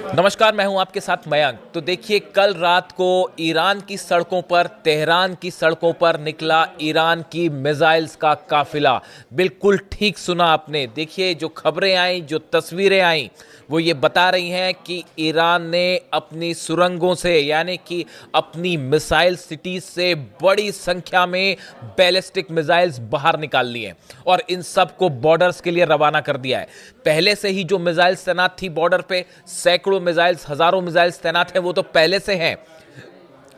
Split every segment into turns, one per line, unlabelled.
नमस्कार, मैं हूं आपके साथ मयंक। तो देखिए, कल रात को ईरान की सड़कों पर, तेहरान की सड़कों पर निकला ईरान की मिसाइल्स का काफिला। बिल्कुल ठीक सुना आपने। देखिए, जो खबरें आई, जो तस्वीरें आई, वो ये बता रही हैं कि ईरान ने अपनी सुरंगों से, यानी कि अपनी मिसाइल सिटी से बड़ी संख्या में बैलिस्टिक मिसाइल्स बाहर निकाल ली हैं और इन सब को बॉर्डर्स के लिए रवाना कर दिया है। पहले से ही जो मिसाइल्स तैनात थी बॉर्डर पे, सैकड़ों मिसाइल्स, हजारों मिसाइल्स तैनात हैं, वो तो पहले से हैं।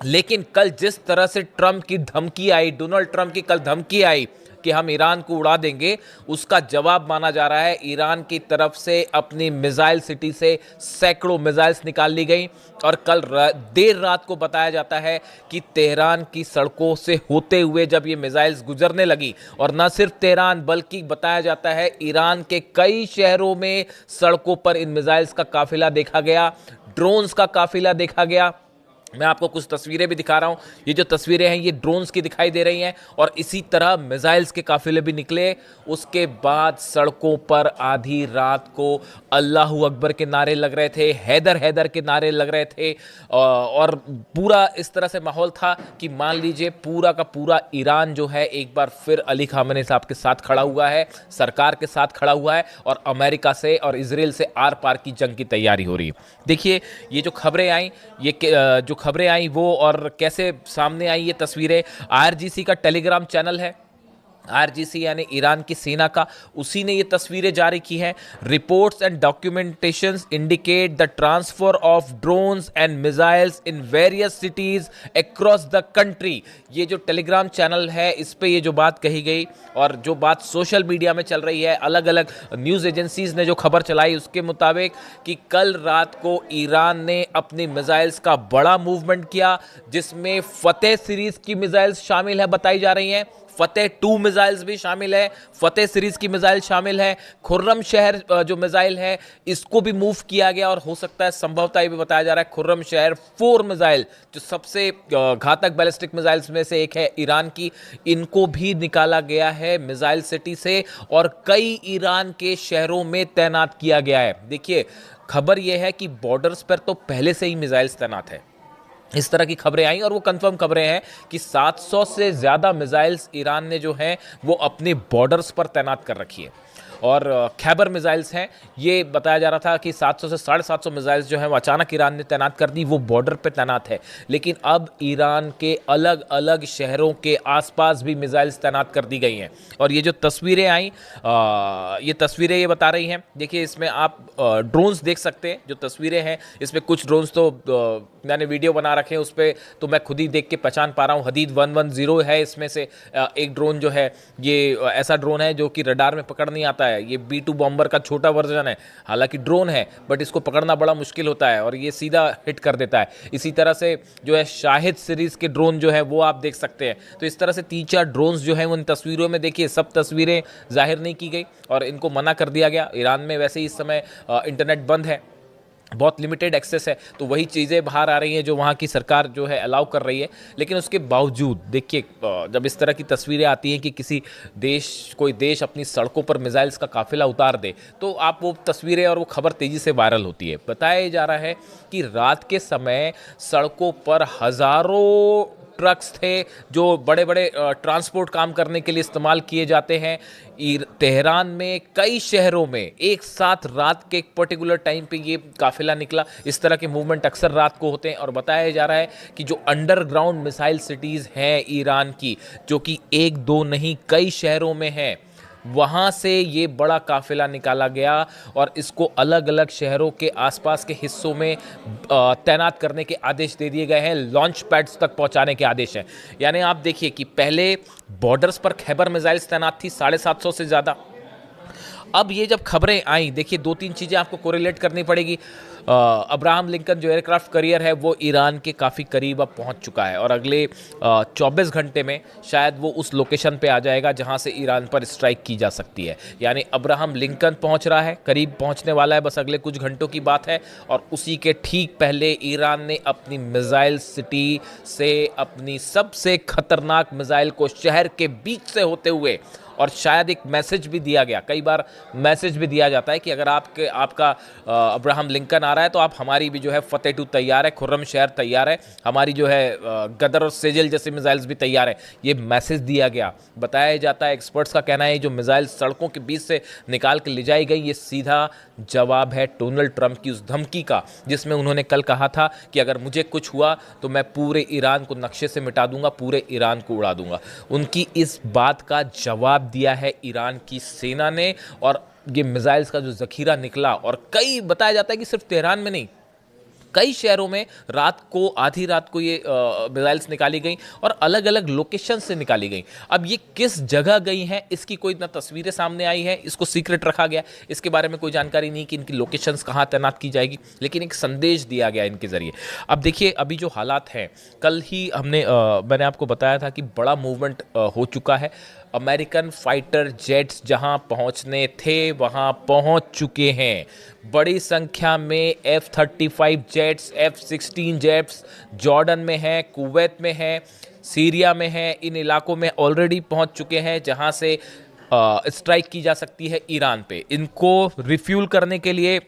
लेकिन कल जिस तरह से ट्रंप की धमकी आई, डोनाल्ड ट्रंप की कल धमकी आई कि हम ईरान को उड़ा देंगे, उसका जवाब माना जा रहा है ईरान की तरफ से अपनी मिसाइल सिटी से सैकड़ों मिसाइल्स निकाल ली गई। और कल देर रात को बताया जाता है कि तेहरान की सड़कों से होते हुए जब ये मिसाइल्स गुजरने लगी, और न सिर्फ तेहरान बल्कि बताया जाता है ईरान के कई शहरों में सड़कों पर इन मिसाइल्स का काफिला देखा गया, ड्रोन्स का काफिला देखा गया। मैं आपको कुछ तस्वीरें भी दिखा रहा हूं। ये जो तस्वीरें हैं ये ड्रोन्स की दिखाई दे रही हैं, और इसी तरह मिसाइल्स के काफिले भी निकले। उसके बाद सड़कों पर आधी रात को अल्लाहू अकबर के नारे लग रहे थे, हैदर हैदर के नारे लग रहे थे, और पूरा इस तरह से माहौल था कि मान लीजिए पूरा का पूरा ईरान जो है एक बार फिर अली खामेनी साहब के साथ खड़ा हुआ है, सरकार के साथ खड़ा हुआ है, और अमेरिका से और इजराइल से आर पार की जंग की तैयारी हो रही है। देखिए, ये जो खबरें आई, ये जो खबरें आई वो और कैसे सामने आई ये तस्वीरें, आईआरजीसी का टेलीग्राम चैनल है, आरजीसी यानी ईरान की सेना का, उसी ने ये तस्वीरें जारी की हैं। Reports and documentations indicate the transfer of drones and missiles in various cities across the country. ये जो टेलीग्राम चैनल है, इस पे ये जो बात कही गई और जो बात सोशल मीडिया में चल रही है, अलग अलग न्यूज़ एजेंसीज ने जो खबर चलाई, उसके मुताबिक कि कल रात को ईरान ने अपनी मिसाइल्स का बड़ा मूवमेंट किया, जिसमें फतेह सीरीज की मिसाइल्स शामिल है, बताई जा रही हैं। फतेह 2 मिसाइल्स भी शामिल है, फतेह सीरीज की मिसाइल शामिल है। खुर्रम शहर जो मिसाइल है, इसको भी मूव किया गया, और हो सकता है, संभवतः ये भी बताया जा रहा है, खुर्रम शहर 4 मिसाइल जो सबसे घातक बैलिस्टिक मिसाइल्स में से एक है ईरान की, इनको भी निकाला गया है मिसाइल सिटी से और कई ईरान के शहरों में तैनात किया गया है। देखिए, खबर यह है कि बॉर्डर्स पर तो पहले से ही मिसाइल्स तैनात है, इस तरह की खबरें आई, और वो कंफर्म खबरें हैं कि 700 से ज़्यादा मिसाइल्स ईरान ने जो हैं वो अपने बॉर्डर्स पर तैनात कर रखी है। और खैबर मिसाइल्स हैं, ये बताया जा रहा था कि 700 से 750 मिसाइल्स जो हैं वो अचानक ईरान ने तैनात कर दी, वो बॉर्डर पे तैनात है। लेकिन अब ईरान के अलग अलग शहरों के आसपास भी मिसाइल्स तैनात कर दी गई हैं। और ये जो तस्वीरें आई, ये तस्वीरें ये बता रही हैं, देखिए इसमें आप ड्रोन्स देख सकते हैं। जो तस्वीरें हैं इसमें कुछ ड्रोन्स तो मैंने वीडियो बना रखे हैं, उस पर तो मैं खुद ही देख के पहचान पा रहा हूँ। हदीद 110 है इसमें से एक ड्रोन जो है, ये ऐसा ड्रोन है जो कि रडार में पकड़ नहीं आता है। ये B2 बॉम्बर का छोटा वर्जन है, हालांकि ड्रोन है बट इसको पकड़ना बड़ा मुश्किल होता है और ये सीधा हिट कर देता है। इसी तरह से जो है शाहिद सीरीज के ड्रोन जो है वो आप देख सकते हैं। तो इस तरह से 3-4 ड्रोन्स जो है उन तस्वीरों में, देखिए सब तस्वीरें जाहिर नहीं की गई और इनको मना कर दिया गया। ईरान में वैसे ही इस समय इंटरनेट बंद है, बहुत लिमिटेड एक्सेस है, तो वही चीज़ें बाहर आ रही हैं जो वहाँ की सरकार जो है अलाउ कर रही है। लेकिन उसके बावजूद देखिए, जब इस तरह की तस्वीरें आती हैं कि किसी देश, कोई देश अपनी सड़कों पर मिसाइल्स का काफिला उतार दे, तो आप वो तस्वीरें और वो खबर तेज़ी से वायरल होती है। बताया जा रहा है कि रात के समय सड़कों पर हज़ारों ट्रक्स थे जो बड़े बड़े ट्रांसपोर्ट काम करने के लिए इस्तेमाल किए जाते हैं। तेहरान में कई शहरों में एक साथ रात के एक पर्टिकुलर टाइम पे ये काफिला निकला। इस तरह के मूवमेंट अक्सर रात को होते हैं और बताया जा रहा है कि जो अंडरग्राउंड मिसाइल सिटीज़ हैं ईरान की, जो कि एक दो नहीं कई शहरों में हैं, वहाँ से ये बड़ा काफिला निकाला गया और इसको अलग अलग शहरों के आसपास के हिस्सों में तैनात करने के आदेश दे दिए गए हैं। लॉन्च पैड्स तक पहुँचाने के आदेश हैं। यानी आप देखिए कि पहले बॉर्डर्स पर खैबर मिसाइल्स तैनात थी 750 से ज़्यादा। अब ये जब खबरें आई, देखिए 2-3 चीज़ें आपको कोरिलेट करनी पड़ेगी। अब्राहम लिंकन जो एयरक्राफ्ट करियर है वो ईरान के काफ़ी करीब अब पहुंच चुका है और अगले 24 घंटे में शायद वो उस लोकेशन पे आ जाएगा जहां से ईरान पर स्ट्राइक की जा सकती है। यानी अब्राहम लिंकन पहुंच रहा है, करीब पहुंचने वाला है, बस अगले कुछ घंटों की बात है। और उसी के ठीक पहले ईरान ने अपनी मिसाइल सिटी से अपनी सबसे खतरनाक मिसाइल को शहर के बीच से होते हुए और शायद एक मैसेज भी दिया गया, कई बार मैसेज भी दिया जाता है कि अगर आपका अब्राहम लिंकन आ रहा है तो आप हमारी भी जो है फतेह 2 तैयार है, खुर्रम शहर तैयार है, हमारी जो है गदर और सेजल जैसे मिसाइल्स भी तैयार है। ये मैसेज दिया गया। बताया जाता है, एक्सपर्ट्स का कहना है जो मिसाइल सड़कों के बीच से निकाल के ले जाई गई, ये सीधा जवाब है डोनाल्ड ट्रंप की उस धमकी का जिसमें उन्होंने कल कहा था कि अगर मुझे कुछ हुआ तो मैं पूरे ईरान को नक्शे से मिटा दूंगा, पूरे ईरान को उड़ा दूंगा। उनकी इस बात का जवाब दिया है ईरान की सेना ने, और ये मिसाइल्स का जो जखीरा निकला, और कई बताया जाता है कि सिर्फ तेहरान में नहीं, कई शहरों में रात को, आधी रात को ये मिसाइल्स निकाली गई और अलग अलग लोकेशन से निकाली गई। अब ये किस जगह गई हैं इसकी कोई ना तस्वीरें सामने आई हैं, इसको सीक्रेट रखा गया, इसके बारे में कोई जानकारी नहीं कि इनकी लोकेशंस कहाँ तैनात की जाएगी, लेकिन एक संदेश दिया गया इनके ज़रिए। अब देखिए अभी जो हालात हैं, कल ही मैंने आपको बताया था कि बड़ा मूवमेंट हो चुका है। अमेरिकन फाइटर जेट्स जहां पहुंचने थे वहां पहुंच चुके हैं। बड़ी संख्या में F-35 jets, F-16 jets Jordan में हैं, कुवैत में हैं, सीरिया में हैं, इन इलाकों में ऑलरेडी पहुंच चुके हैं जहां से स्ट्राइक की जा सकती है ईरान पे। इनको रिफ्यूल करने के लिए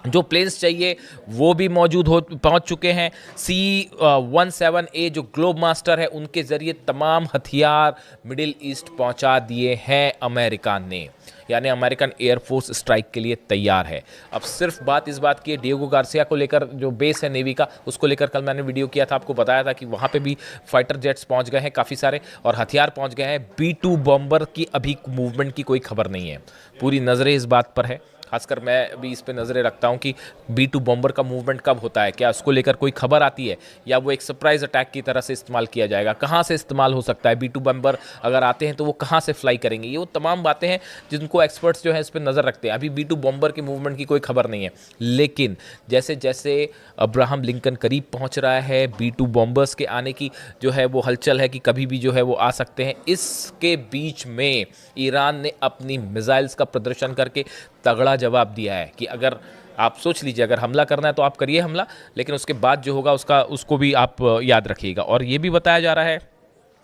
जो प्लेन्स चाहिए वो भी पहुंच चुके हैं। C-17A जो ग्लोब मास्टर है उनके ज़रिए तमाम हथियार मिडिल ईस्ट पहुंचा दिए हैं अमेरिका ने, यानी अमेरिकन एयरफोर्स स्ट्राइक के लिए तैयार है। अब सिर्फ बात इस बात की है, डिएगो गार्सिया को लेकर जो बेस है नेवी का, उसको लेकर कल मैंने वीडियो किया था, आपको बताया था कि वहाँ पे भी फाइटर जेट्स पहुँच गए हैं काफ़ी सारे और हथियार पहुँच गए हैं। B-2 बॉम्बर की अभी मूवमेंट की कोई खबर नहीं है, पूरी नज़रें इस बात पर है, खासकर मैं भी इस पे नज़रें रखता हूं कि B-2 बॉम्बर का मूवमेंट कब होता है, क्या उसको लेकर कोई खबर आती है या वो एक सरप्राइज अटैक की तरह से इस्तेमाल किया जाएगा, कहां से इस्तेमाल हो सकता है, B-2 बॉम्बर अगर आते हैं तो वो कहां से फ्लाई करेंगे, ये वो तमाम बातें हैं जिनको एक्सपर्ट्स जो है इस पर नज़र रखते हैं। अभी B-2 बॉम्बर के मूवमेंट की कोई खबर नहीं है, लेकिन जैसे जैसे अब्राहम लिंकन करीब पहुँच रहा है, B-2 बॉम्बर्स के आने की जो है वो हलचल है कि कभी भी जो है वो आ सकते हैं। इसके बीच में ईरान ने अपनी मिसाइल्स का प्रदर्शन करके तगड़ा जवाब दिया है कि अगर आप सोच लीजिए, अगर हमला करना है तो आप करिए हमला, लेकिन उसके बाद जो होगा उसको भी आप याद रखिएगा। और ये भी बताया जा रहा है,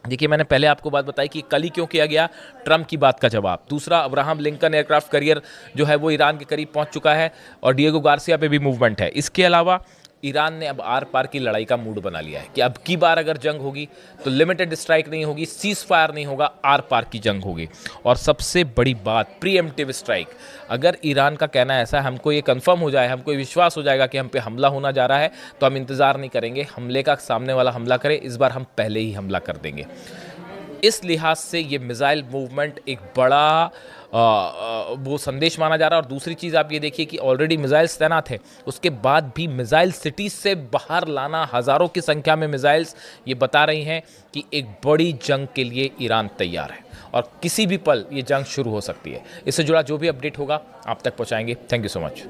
देखिए मैंने पहले आपको बात बताई कि कल ही क्यों किया गया, ट्रंप की बात का जवाब। दूसरा, अब्राहम लिंकन एयरक्राफ्ट कैरियर जो है वो ईरान के करीब पहुंच चुका है और डिएगो गार्सिया पे भी मूवमेंट है। इसके अलावा ईरान ने अब आर पार की लड़ाई का मूड बना लिया है कि अब की बार अगर जंग होगी तो लिमिटेड स्ट्राइक नहीं होगी, सीज फायर नहीं होगा, आर पार की जंग होगी। और सबसे बड़ी बात, प्रीएम्प्टिव स्ट्राइक। अगर ईरान का कहना ऐसा है, हमको ये कंफर्म हो जाए, हमको ये विश्वास हो जाएगा कि हम पे हमला होना जा रहा है, तो हम इंतज़ार नहीं करेंगे हमले का, सामने वाला हमला करे, इस बार हम पहले ही हमला कर देंगे। इस लिहाज से ये मिसाइल मूवमेंट एक बड़ा वो संदेश माना जा रहा है। और दूसरी चीज़ आप ये देखिए कि ऑलरेडी मिसाइल्स तैनात हैं, उसके बाद भी मिसाइल सिटीज़ से बाहर लाना, हज़ारों की संख्या में मिसाइल्स, ये बता रही हैं कि एक बड़ी जंग के लिए ईरान तैयार है और किसी भी पल ये जंग शुरू हो सकती है। इससे जुड़ा जो भी अपडेट होगा आप तक पहुँचाएंगे। Thank you so much.